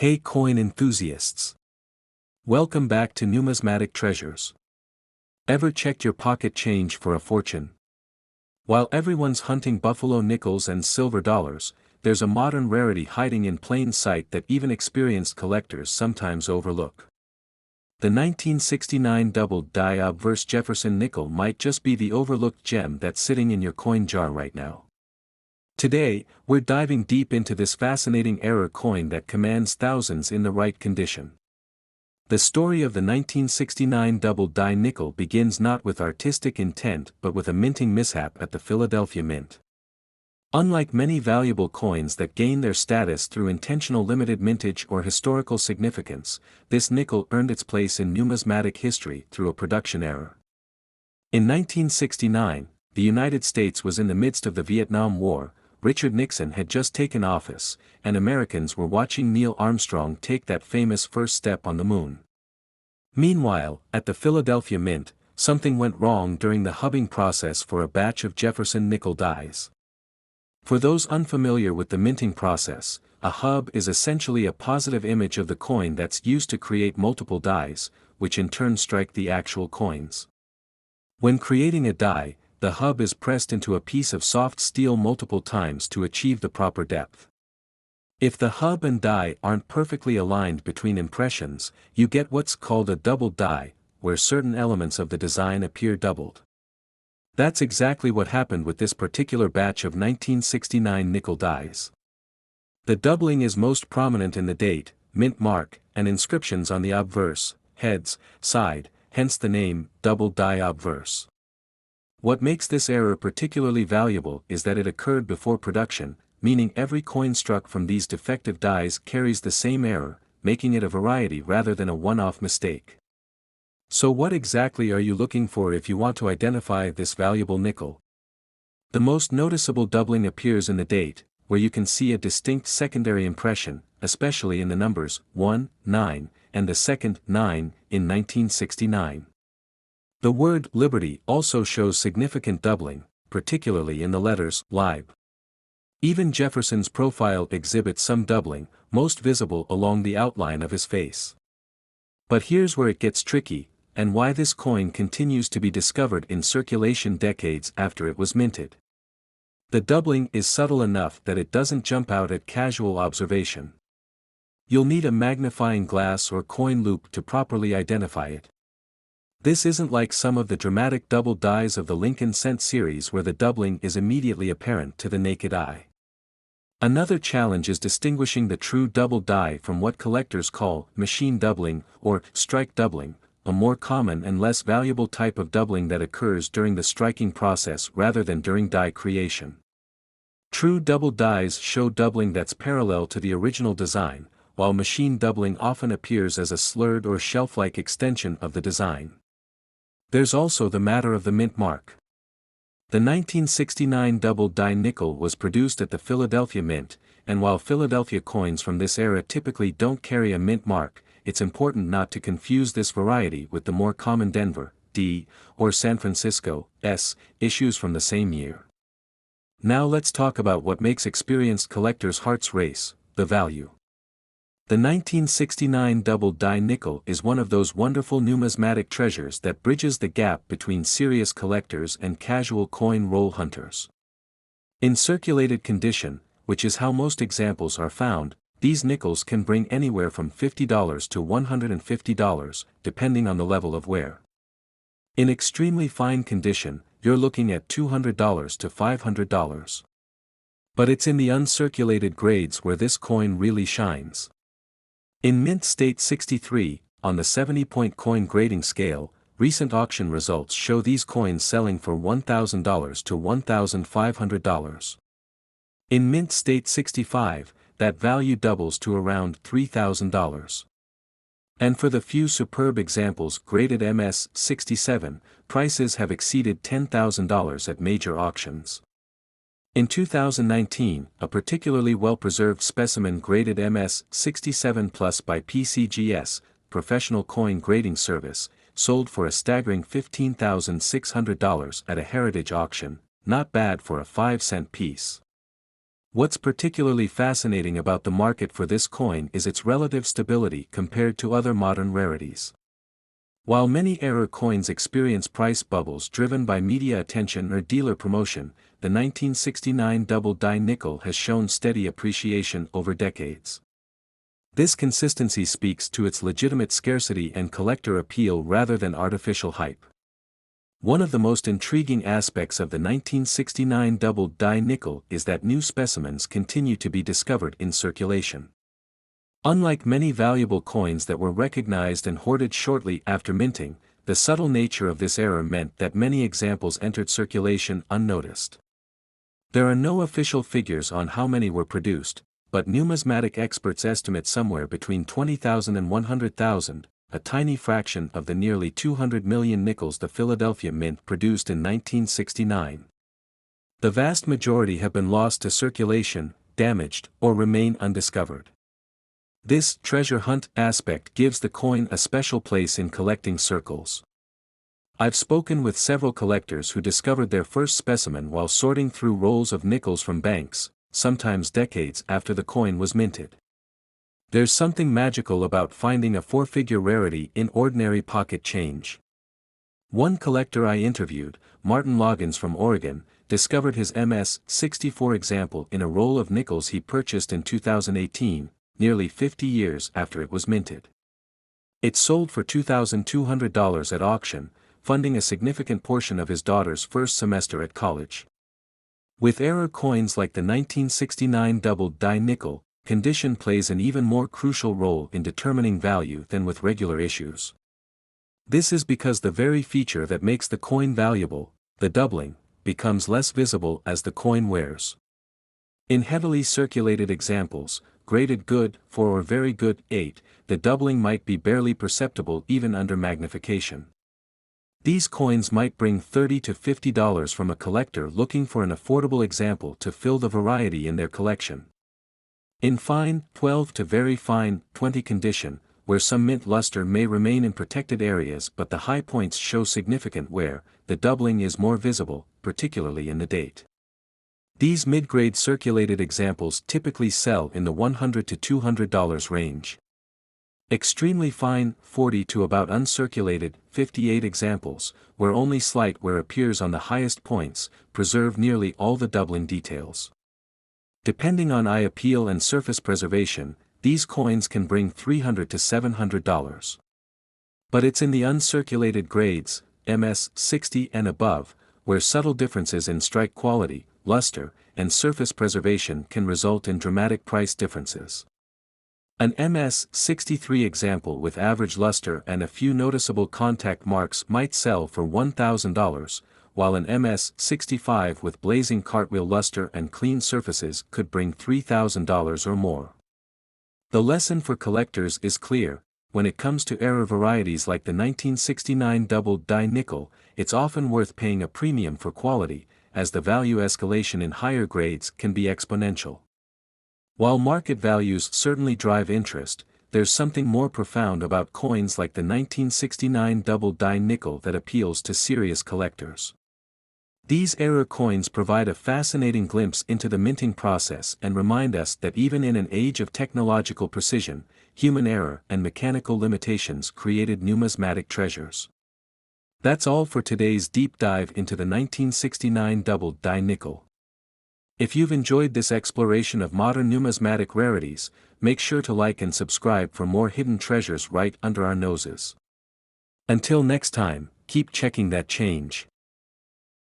Hey coin enthusiasts! Welcome back to Numismatic Treasures. Ever checked your pocket change for a fortune? While everyone's hunting buffalo nickels and silver dollars, there's a modern rarity hiding in plain sight that even experienced collectors sometimes overlook. The 1969 double-die obverse Jefferson nickel might just be the overlooked gem that's sitting in your coin jar right now. Today, we're diving deep into this fascinating error coin that commands thousands in the right condition. The story of the 1969 double-die nickel begins not with artistic intent but with a minting mishap at the Philadelphia Mint. Unlike many valuable coins that gain their status through intentional limited mintage or historical significance, this nickel earned its place in numismatic history through a production error. In 1969, the United States was in the midst of the Vietnam War. Richard Nixon had just taken office, and Americans were watching Neil Armstrong take that famous first step on the moon. Meanwhile, at the Philadelphia Mint, something went wrong during the hubbing process for a batch of Jefferson nickel dies. For those unfamiliar with the minting process, a hub is essentially a positive image of the coin that's used to create multiple dies, which in turn strike the actual coins. When creating a die, the hub is pressed into a piece of soft steel multiple times to achieve the proper depth. If the hub and die aren't perfectly aligned between impressions, you get what's called a double die, where certain elements of the design appear doubled. That's exactly what happened with this particular batch of 1969 nickel dies. The doubling is most prominent in the date, mint mark, and inscriptions on the obverse, heads, side, hence the name, double die obverse. What makes this error particularly valuable is that it occurred before production, meaning every coin struck from these defective dies carries the same error, making it a variety rather than a one-off mistake. So what exactly are you looking for if you want to identify this valuable nickel? The most noticeable doubling appears in the date, where you can see a distinct secondary impression, especially in the numbers 1, 9, and the second 9 in 1969. The word Liberty also shows significant doubling, particularly in the letters Lib. Even Jefferson's profile exhibits some doubling, most visible along the outline of his face. But here's where it gets tricky, and why this coin continues to be discovered in circulation decades after it was minted. The doubling is subtle enough that it doesn't jump out at casual observation. You'll need a magnifying glass or coin loupe to properly identify it. This isn't like some of the dramatic double dies of the Lincoln Cent series where the doubling is immediately apparent to the naked eye. Another challenge is distinguishing the true double die from what collectors call machine doubling or strike doubling, a more common and less valuable type of doubling that occurs during the striking process rather than during die creation. True double dies show doubling that's parallel to the original design, while machine doubling often appears as a slurred or shelf-like extension of the design. There's also the matter of the mint mark. The 1969 double-die nickel was produced at the Philadelphia Mint, and while Philadelphia coins from this era typically don't carry a mint mark, it's important not to confuse this variety with the more common Denver, D, or San Francisco, S, issues from the same year. Now let's talk about what makes experienced collectors' hearts race, the value. The 1969 double-die nickel is one of those wonderful numismatic treasures that bridges the gap between serious collectors and casual coin roll hunters. In circulated condition, which is how most examples are found, these nickels can bring anywhere from $50 to $150, depending on the level of wear. In extremely fine condition, you're looking at $200 to $500. But it's in the uncirculated grades where this coin really shines. In Mint State 63, on the 70-point coin grading scale, recent auction results show these coins selling for $1,000 to $1,500. In Mint State 65, that value doubles to around $3,000. And for the few superb examples graded MS 67, prices have exceeded $10,000 at major auctions. In 2019, a particularly well-preserved specimen graded MS 67 Plus by PCGS, Professional Coin Grading Service, sold for a staggering $15,600 at a heritage auction, not bad for a 5-cent piece. What's particularly fascinating about the market for this coin is its relative stability compared to other modern rarities. While many error coins experience price bubbles driven by media attention or dealer promotion, the 1969 double die nickel has shown steady appreciation over decades. This consistency speaks to its legitimate scarcity and collector appeal rather than artificial hype. One of the most intriguing aspects of the 1969 double die nickel is that new specimens continue to be discovered in circulation. Unlike many valuable coins that were recognized and hoarded shortly after minting, the subtle nature of this error meant that many examples entered circulation unnoticed. There are no official figures on how many were produced, but numismatic experts estimate somewhere between 20,000 and 100,000, a tiny fraction of the nearly 200 million nickels the Philadelphia Mint produced in 1969. The vast majority have been lost to circulation, damaged, or remain undiscovered. This treasure hunt aspect gives the coin a special place in collecting circles. I've spoken with several collectors who discovered their first specimen while sorting through rolls of nickels from banks, sometimes decades after the coin was minted. There's something magical about finding a four-figure rarity in ordinary pocket change. One collector I interviewed, Martin Loggins from Oregon, discovered his MS-64 example in a roll of nickels he purchased in 2018, nearly 50 years after it was minted. It sold for $2,200 at auction, funding a significant portion of his daughter's first semester at college. With error coins like the 1969 double die nickel, condition plays an even more crucial role in determining value than with regular issues. This is because the very feature that makes the coin valuable, the doubling, becomes less visible as the coin wears. In heavily circulated examples, graded good 4 or very good 8, the doubling might be barely perceptible even under magnification. These coins might bring $30 to $50 from a collector looking for an affordable example to fill the variety in their collection. In fine 12 to very fine 20 condition, where some mint luster may remain in protected areas but the high points show significant wear, the doubling is more visible, particularly in the date. These mid-grade circulated examples typically sell in the $100 to $200 range. Extremely fine 40 to about uncirculated 58 examples, where only slight wear appears on the highest points, preserve nearly all the doubling details. Depending on eye appeal and surface preservation, these coins can bring $300 to $700. But it's in the uncirculated grades, MS-60 and above, where subtle differences in strike quality, luster, and surface preservation can result in dramatic price differences. An MS-63 example with average luster and a few noticeable contact marks might sell for $1,000, while an MS-65 with blazing cartwheel luster and clean surfaces could bring $3,000 or more. The lesson for collectors is clear: when it comes to error varieties like the 1969 double die nickel, it's often worth paying a premium for quality, as the value escalation in higher grades can be exponential. While market values certainly drive interest, there's something more profound about coins like the 1969 double die nickel that appeals to serious collectors. These error coins provide a fascinating glimpse into the minting process and remind us that even in an age of technological precision, human error and mechanical limitations created numismatic treasures. That's all for today's deep dive into the 1969 double die nickel. If you've enjoyed this exploration of modern numismatic rarities, make sure to like and subscribe for more hidden treasures right under our noses. Until next time, keep checking that change.